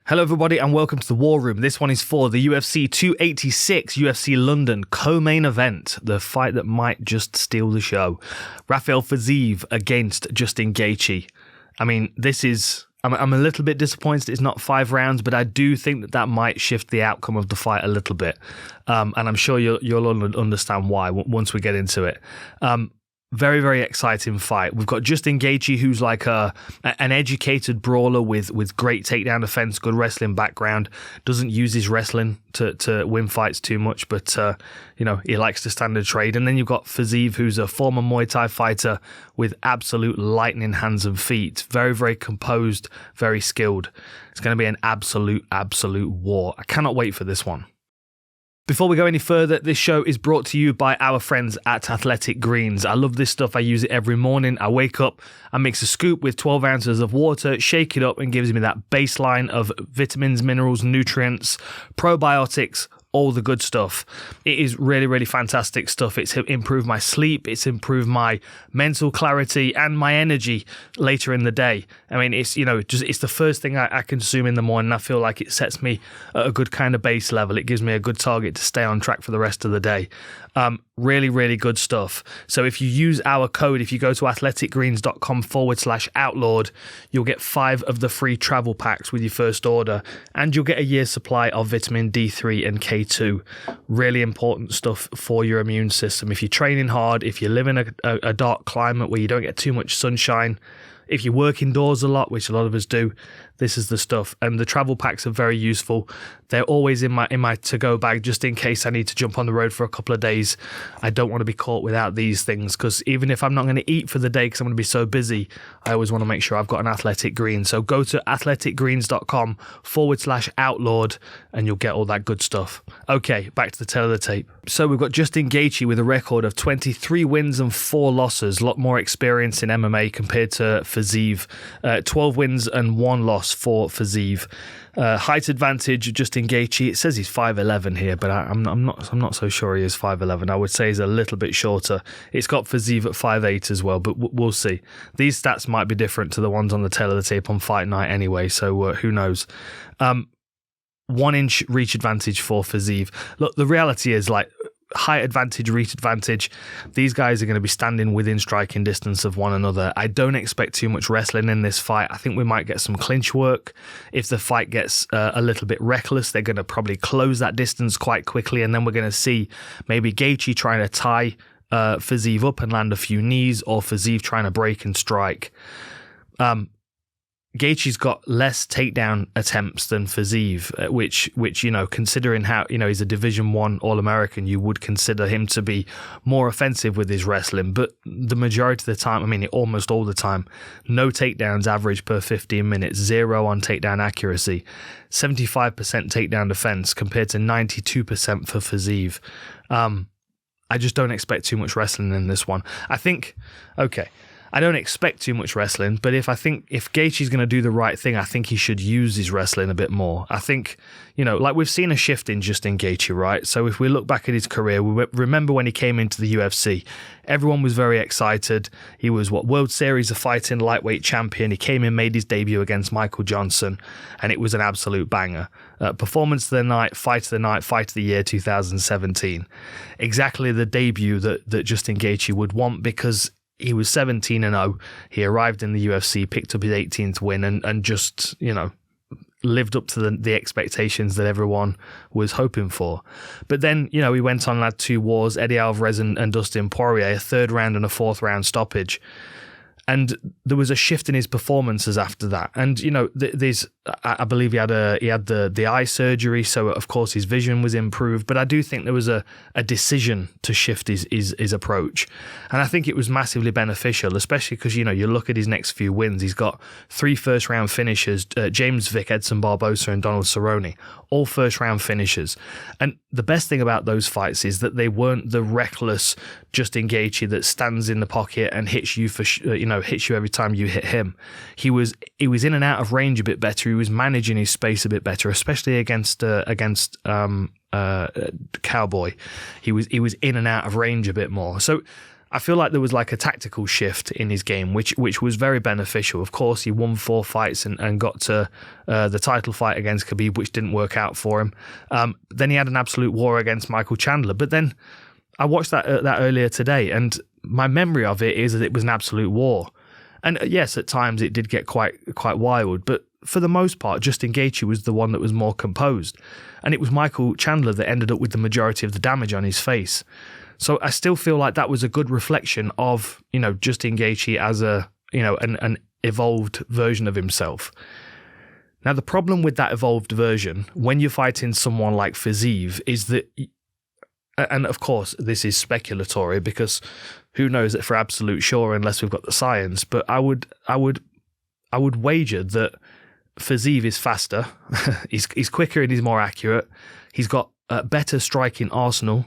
Hello everybody and welcome to the War Room. This one is for the UFC 286 UFC London co-main event, the fight that might just steal the show. Rafael Fiziev against Justin Gaethje. I mean, I'm a little bit disappointed it's not 5 rounds, but I do think that might shift the outcome of the fight a little bit. And I'm sure you'll understand why once we get into it. Very, very exciting fight. We've got Justin Gaethje, who's like an educated brawler with great takedown defense, good wrestling background. Doesn't use his wrestling to win fights too much, but he likes to stand and trade. And then you've got Fiziev, who's a former Muay Thai fighter with absolute lightning hands and feet. Very, very composed, very skilled. It's going to be an absolute war. I cannot wait for this one. Before we go any further, this show is brought to you by our friends at Athletic Greens. I love this stuff. I use it every morning. I wake up, I mix a scoop with 12 ounces of water, shake it up, and gives me that baseline of vitamins, minerals, nutrients, probiotics, all the good stuff. It is really, really fantastic stuff. It's improved my sleep. It's improved my mental clarity and my energy later in the day. I mean, it's the first thing I consume in the morning. I feel like it sets me at a good kind of base level. It gives me a good target to stay on track for the rest of the day. Really, really good stuff. So if you use our code, if you go to athleticgreens.com/outlawed, you'll get 5 of the free travel packs with your first order, and you'll get a year's supply of vitamin D3 and K2. Really important stuff for your immune system. If you're training hard, if you live in a dark climate where you don't get too much sunshine, if you work indoors a lot, which a lot of us do, this is the stuff. And the travel packs are very useful. They're always in my to-go bag just in case I need to jump on the road for a couple of days. I don't want to be caught without these things because even if I'm not going to eat for the day because I'm going to be so busy, I always want to make sure I've got an Athletic Green. So go to athleticgreens.com/outlawed and you'll get all that good stuff. Okay, back to the tail of the tape. So we've got Justin Gaethje with a record of 23 wins and 4 losses. A lot more experience in MMA compared to Fiziev. 12 wins and 1 loss for Fiziev. Height advantage, Justin Gaethje. It says he's 5'11" here, but I'm not so sure he is 5'11". I would say he's a little bit shorter. It's got Fiziev at 5'8" as well, but we'll see. These stats might be different to the ones on the tail of the tape on Fight Night anyway, so who knows. 1 inch reach advantage for Fiziev. Look, the reality is height advantage, reach advantage. These guys are going to be standing within striking distance of one another. I don't expect too much wrestling in this fight. I think we might get some clinch work. If the fight gets a little bit reckless, they're going to probably close that distance quite quickly, and then we're going to see maybe Gaethje trying to tie Fiziev up and land a few knees, or Fiziev trying to break and strike. Gaethje's got less takedown attempts than Fiziev, which considering how he's a Division 1 All-American, you would consider him to be more offensive with his wrestling. But the majority of the time, almost all the time, no takedowns average per 15 minutes, 0 on takedown accuracy, 75% takedown defense compared to 92% for Fiziev. I just don't expect too much wrestling in this one. I don't expect too much wrestling, but if Gaethje's going to do the right thing, I think he should use his wrestling a bit more. I think, we've seen a shift in Justin Gaethje, right? So if we look back at his career, we remember when he came into the UFC, everyone was very excited. He was World Series of Fighting lightweight champion. He came in, made his debut against Michael Johnson, and it was an absolute banger. Performance of the night, fight of the year 2017. Exactly the debut that Justin Gaethje would want because he was 17-0. He arrived in the UFC, picked up his 18th win, and just, lived up to the expectations that everyone was hoping for. But then, he went on and had 2 wars, Eddie Alvarez and Dustin Poirier, a 3rd round and a 4th round stoppage. And there was a shift in his performances after that. And, I believe he had the eye surgery, so of course his vision was improved. But I do think there was a decision to shift his approach. And I think it was massively beneficial, especially because, you look at his next few wins. He's got 3 first-round finishers, James Vick, Edson Barbosa, and Donald Cerrone, all first-round finishers. And the best thing about those fights is that they weren't the reckless Justin Gaethje that stands in the pocket and hits you hits you every time you hit him. He was in and out of range a bit better. He was managing his space a bit better, especially against Cowboy. He was in and out of range a bit more. So I feel like there was like a tactical shift in his game, which was very beneficial. Of course, he won 4 fights and got to the title fight against Khabib, which didn't work out for him. Then he had an absolute war against Michael Chandler. But then I watched that earlier today, and my memory of it is that it was an absolute war. And yes, at times it did get quite wild, but for the most part, Justin Gaethje was the one that was more composed. And it was Michael Chandler that ended up with the majority of the damage on his face. So I still feel like that was a good reflection of, Justin Gaethje as a, an evolved version of himself. Now, the problem with that evolved version, when you're fighting someone like Fiziev, is that, and of course, this is speculatory because who knows it for absolute sure unless we've got the science, but I would wager that Fiziev is faster, he's quicker and he's more accurate, he's got a better striking arsenal.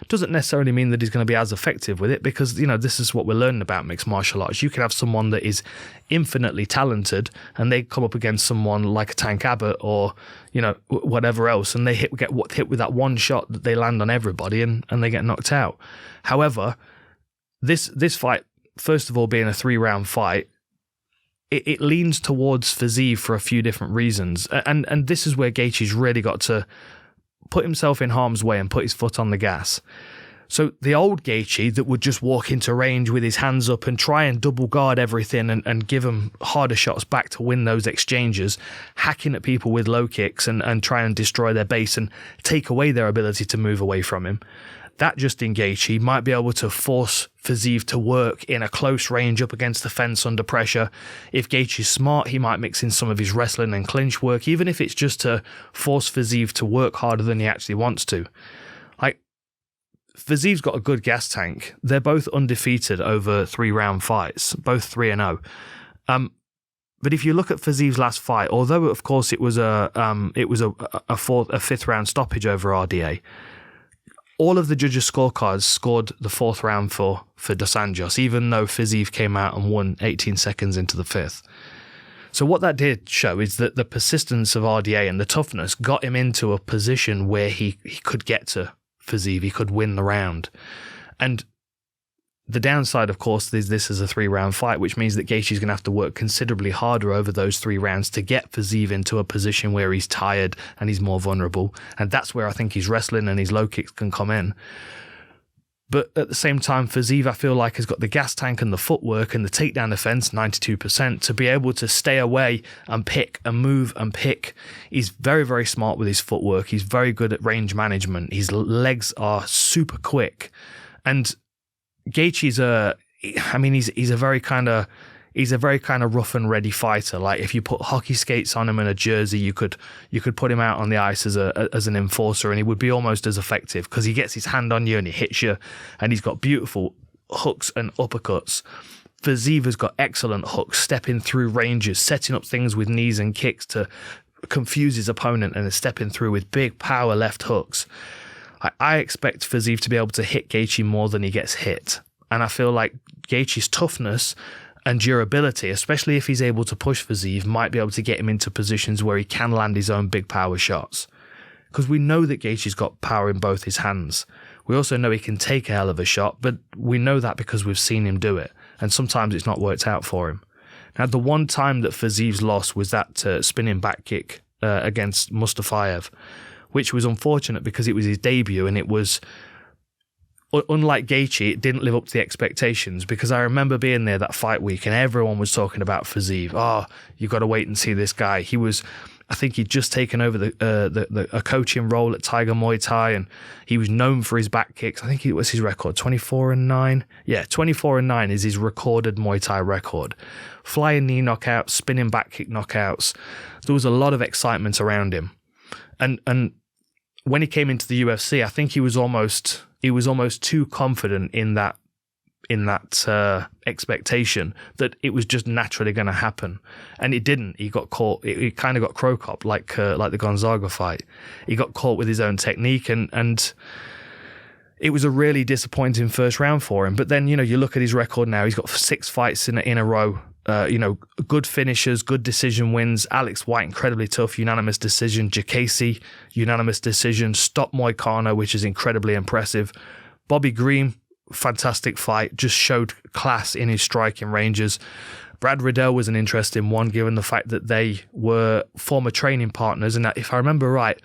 Doesn't necessarily mean that he's going to be as effective with it because, this is what we're learning about mixed martial arts. You can have someone that is infinitely talented and they come up against someone like a Tank Abbott or, whatever else, and they get hit with that one shot that they land on everybody and they get knocked out. However, this fight, first of all, being a 3-round fight, it leans towards Fiziev for a few different reasons. And this is where Gaethje's really got to put himself in harm's way and put his foot on the gas. So the old Gaethje that would just walk into range with his hands up and try and double guard everything and give them harder shots back to win those exchanges, hacking at people with low kicks and try and destroy their base and take away their ability to move away from him. That Justin Gaethje might be able to force Fiziev to work in a close range up against the fence under pressure. If Gaethje's smart, he might mix in some of his wrestling and clinch work, even if it's just to force Fiziev to work harder than he actually wants to. Like, Fiziev's got a good gas tank. They're both undefeated over 3-round fights, both 3-0. But if you look at Fiziev's last fight, although of course it was a 5th round stoppage over RDA, all of the judges' scorecards scored the 4th round for Dos Anjos, even though Fiziev came out and won 18 seconds into the 5th. So what that did show is that the persistence of RDA and the toughness got him into a position where he could get to Fiziev, he could win the round. And the downside, of course, is this is a 3-round fight, which means that Gaethje's going to have to work considerably harder over those 3 rounds to get Fiziev into a position where he's tired and he's more vulnerable. And that's where I think his wrestling and his low kicks can come in. But at the same time, Fiziev, I feel like, has got the gas tank and the footwork and the takedown defense, 92%, to be able to stay away and pick and move and pick. He's very, very smart with his footwork. He's very good at range management. His legs are super quick. And Gaethje's he's a very kind of rough and ready fighter. Like, if you put hockey skates on him and a jersey, you could put him out on the ice as an enforcer and he would be almost as effective because he gets his hand on you and he hits you and he's got beautiful hooks and uppercuts. Fiziev has got excellent hooks, stepping through ranges, setting up things with knees and kicks to confuse his opponent and is stepping through with big power left hooks. I expect Fiziev to be able to hit Gaethje more than he gets hit. And I feel like Gaethje's toughness and durability, especially if he's able to push Fiziev, might be able to get him into positions where he can land his own big power shots. Because we know that Gaethje's got power in both his hands. We also know he can take a hell of a shot, but we know that because we've seen him do it. And sometimes it's not worked out for him. Now, the one time that Fiziev's lost was that spinning back kick against Mustafayev, which was unfortunate because it was his debut and it was, unlike Gaethje, it didn't live up to the expectations, because I remember being there that fight week and everyone was talking about Fiziev. Oh, you've got to wait and see this guy. I think he'd just taken over a coaching role at Tiger Muay Thai, and he was known for his back kicks. I think it was his record, 24-9. Yeah, 24-9 is his recorded Muay Thai record. Flying knee knockouts, spinning back kick knockouts. There was a lot of excitement around him. And when he came into the UFC, I think he was almost too confident in that expectation that it was just naturally going to happen, and it didn't. He got caught. He kind of got crow-copped like the Gonzaga fight. He got caught with his own technique, and it was a really disappointing first round for him. But then you look at his record now. He's got 6 fights in a row. Good finishes, good decision wins. Alex White, incredibly tough, unanimous decision. Jacasey, unanimous decision. Stopped Moicano, which is incredibly impressive. Bobby Green, fantastic fight, just showed class in his striking ranges. Brad Riddell was an interesting one, given the fact that they were former training partners. And that, if I remember right,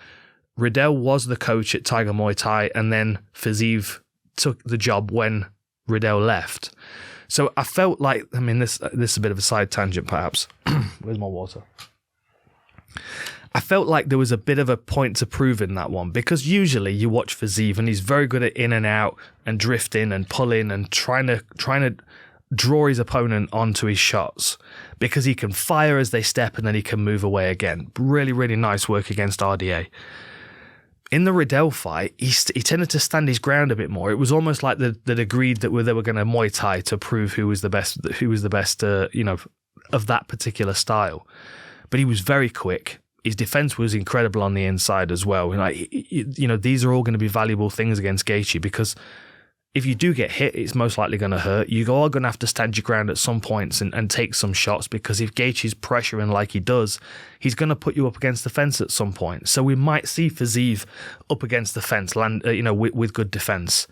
Riddell was the coach at Tiger Muay Thai, and then Fiziev took the job when Riddell left. So I felt like, I mean, this is a bit of a side tangent, perhaps. Where's my water? I felt like there was a bit of a point to prove in that one, because usually you watch Fiziev and he's very good at in and out and drifting and pulling and trying to draw his opponent onto his shots, because he can fire as they step and then he can move away again. Really, really nice work against RDA. In the Riddell fight, he tended to stand his ground a bit more. It was almost like they'd agreed that they were going to Muay Thai to prove who was the best, of that particular style. But he was very quick. His defense was incredible on the inside as well. These are all going to be valuable things against Gaethje, because if you do get hit, it's most likely going to hurt. You are going to have to stand your ground at some points and take some shots, because if Gaethje's pressuring like he does, he's going to put you up against the fence at some point. So we might see Fiziev up against the fence, with good defense.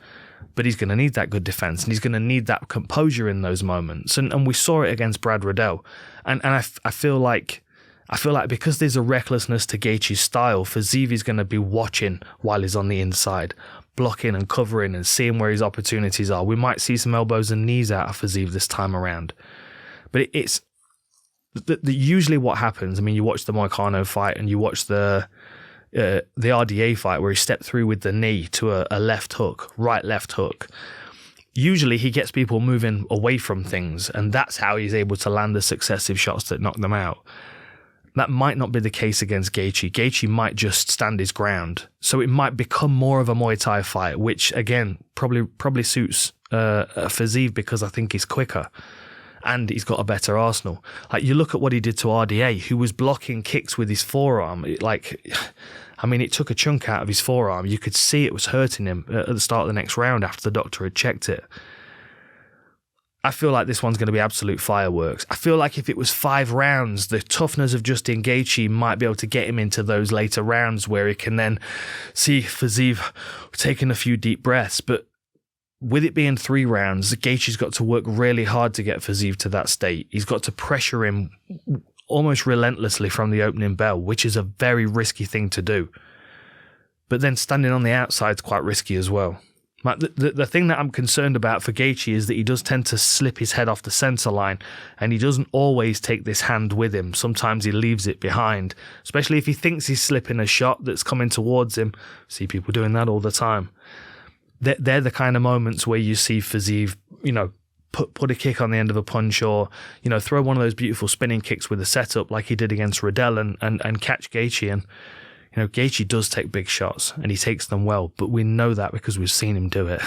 But he's going to need that good defense, and he's going to need that composure in those moments. And we saw it against Brad Riddell. And I feel like because there's a recklessness to Gaethje's style, Fiziev is going to be watching while he's on the inside, blocking and covering and seeing where his opportunities are. We might see some elbows and knees out of Fiziev this time around. But it's usually what happens. I mean, you watch the Moicano fight and you watch the RDA fight where he stepped through with the knee to a left hook, right left hook. Usually he gets people moving away from things, and that's how he's able to land the successive shots that knock them out. That might not be the case against Gaethje. Gaethje might just stand his ground. So it might become more of a Muay Thai fight, which, again, probably suits Fiziev, because I think he's quicker and he's got a better arsenal. Like, you look at what he did to RDA, who was blocking kicks with his forearm. It took a chunk out of his forearm. You could see it was hurting him at the start of the next round after the doctor had checked it. I feel like this one's going to be absolute fireworks. I feel like if it was 5 rounds, the toughness of Justin Gaethje might be able to get him into those later rounds where he can then see Fiziev taking a few deep breaths. But with it being 3 rounds, Gaethje's got to work really hard to get Fiziev to that state. He's got to pressure him almost relentlessly from the opening bell, which is a very risky thing to do. But then standing on the outside is quite risky as well. Like, the thing that I'm concerned about for Gaethje is that he does tend to slip his head off the centre line, and he doesn't always take this hand with him. Sometimes he leaves it behind, especially if he thinks he's slipping a shot that's coming towards him. See people doing that all the time. They're the kind of moments where you see Fiziev, put a kick on the end of a punch, or, throw one of those beautiful spinning kicks with a setup like he did against Riddell and catch Gaethje. And Gaethje does take big shots, and he takes them well, but we know that because we've seen him do it.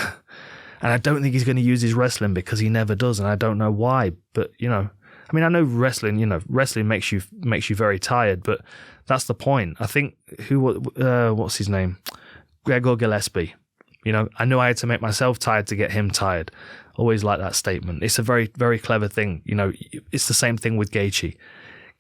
And I don't think he's going to use his wrestling, because he never does, and I don't know why. But, I know wrestling makes you very tired, but that's the point. I think, what's his name? Gregor Gillespie. I knew I had to make myself tired to get him tired. Always like that statement. It's a very, very clever thing. It's the same thing with Gaethje.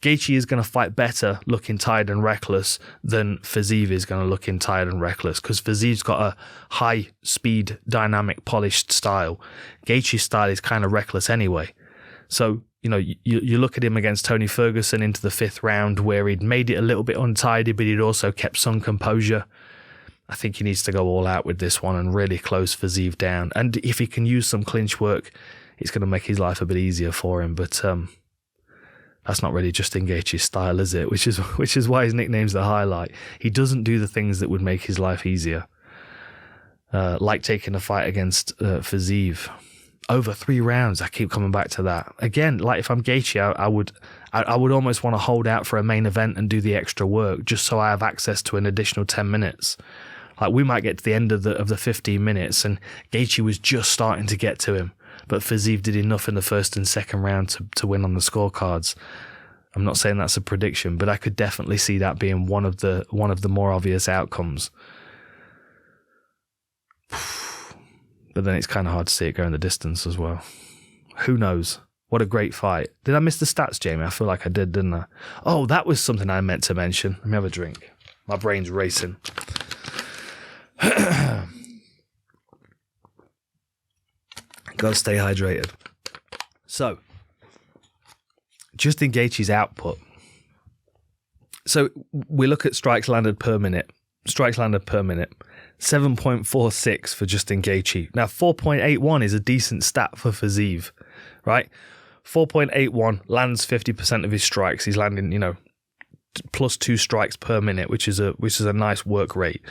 Gaethje is going to fight better looking tired and reckless than Fiziev is going to look tired and reckless, because Fiziev's got a high speed, dynamic, polished style. Gaethje's style is kind of reckless anyway. So, you look at him against Tony Ferguson into the 5th round, where he'd made it a little bit untidy, but he'd also kept some composure. I think he needs to go all out with this one and really close Fiziev down. And if he can use some clinch work, it's going to make his life a bit easier for him. But that's not really Justin Gaethje's style, is it? Which is why his nickname's The Highlight. He doesn't do the things that would make his life easier. Like taking a fight against Fiziev. Over 3 rounds, I keep coming back to that. Again, like, if I'm Gaethje, I would almost want to hold out for a main event and do the extra work, just so I have access to an additional 10 minutes. Like, we might get to the end of the 15 minutes, and Gaethje was just starting to get to him. But Fiziev did enough in the 1st and 2nd round to win on the scorecards. I'm not saying that's a prediction, but I could definitely see that being one of the more obvious outcomes. But then it's kind of hard to see it going the distance as well. Who knows? What a great fight. Did I miss the stats, Jamie? I feel like I did, didn't I? Oh, that was something I meant to mention. Let me have a drink. My brain's racing. Gotta stay hydrated. So, Justin Gaethje's output. So we look at strikes landed per minute. 7.46 for Justin Gaethje. Now 4.81 is a decent stat for Fiziev, right? 4.81 lands 50% of his strikes. He's landing, plus 2 strikes per minute, which is a nice work rate.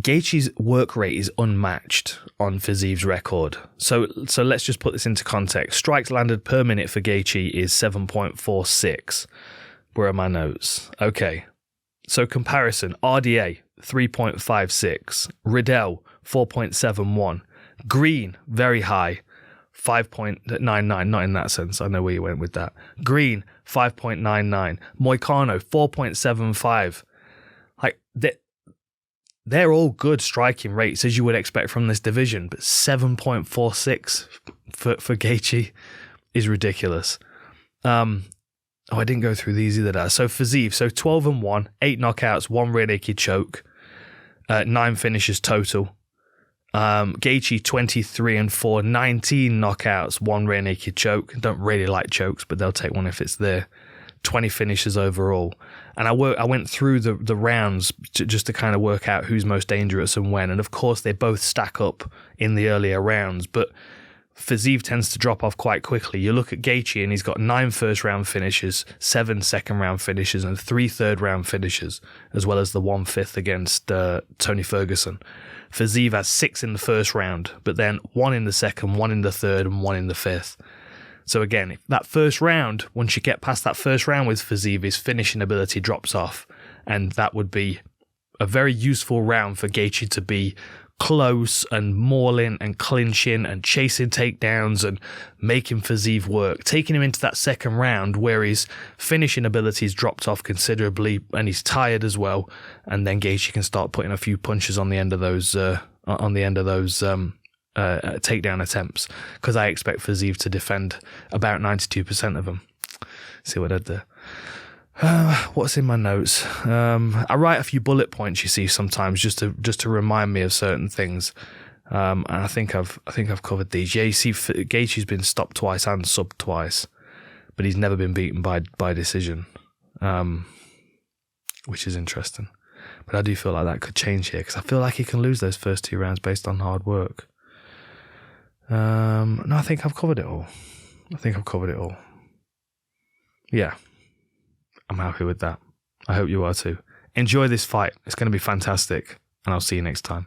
Gaethje's work rate is unmatched on Fiziev's record. So let's just put this into context. Strikes landed per minute for Gaethje is 7.46. Where are my notes? Okay. So comparison, RDA 3.56, Riddell 4.71, Green very high 5.99, not in that sense, I know where you went with that. Green 5.99, Moicano 4.75. Like they're all good striking rates as you would expect from this division, but 7.46 for Gaethje is ridiculous. I didn't go through these either. So Fiziev, 12-1, 8 knockouts, 1 rear naked choke, 9 finishes total. Gaethje 23-4, 19 knockouts, 1 rear naked choke. Don't really like chokes, but they'll take one if it's there. 20 finishes overall. And I went through the rounds just to kind of work out who's most dangerous and when. And of course, they both stack up in the earlier rounds, but Fiziev tends to drop off quite quickly. You look at Gaethje and he's got 9 first-round finishes, 7 second-round finishes, and 3 third-round finishes, as well as the 1/5 against Tony Ferguson. Fiziev has 6 in the first round, but then 1 in the second, 1 in the third, and 1 in the fifth. So again, that first round, once you get past that first round with Fiziev, his finishing ability drops off, and that would be a very useful round for Gaethje to be close and mauling and clinching and chasing takedowns and making Fiziev work, taking him into that second round where his finishing abilities dropped off considerably and he's tired as well, and then Gaethje can start putting a few punches on the end of those takedown attempts, because I expect Fiziev to defend about 92% of them. See what I did there? What's in my notes? I write a few bullet points, you see, sometimes just to remind me of certain things. And I think I've covered these. Yeah, you see, Gaethje's been stopped twice and subbed twice, but he's never been beaten by decision, which is interesting. But I do feel like that could change here, because I feel like he can lose those first 2 rounds based on hard work. No, I think I've covered it all. Yeah. I'm happy with that. I hope you are too. Enjoy this fight. It's going to be fantastic, and I'll see you next time.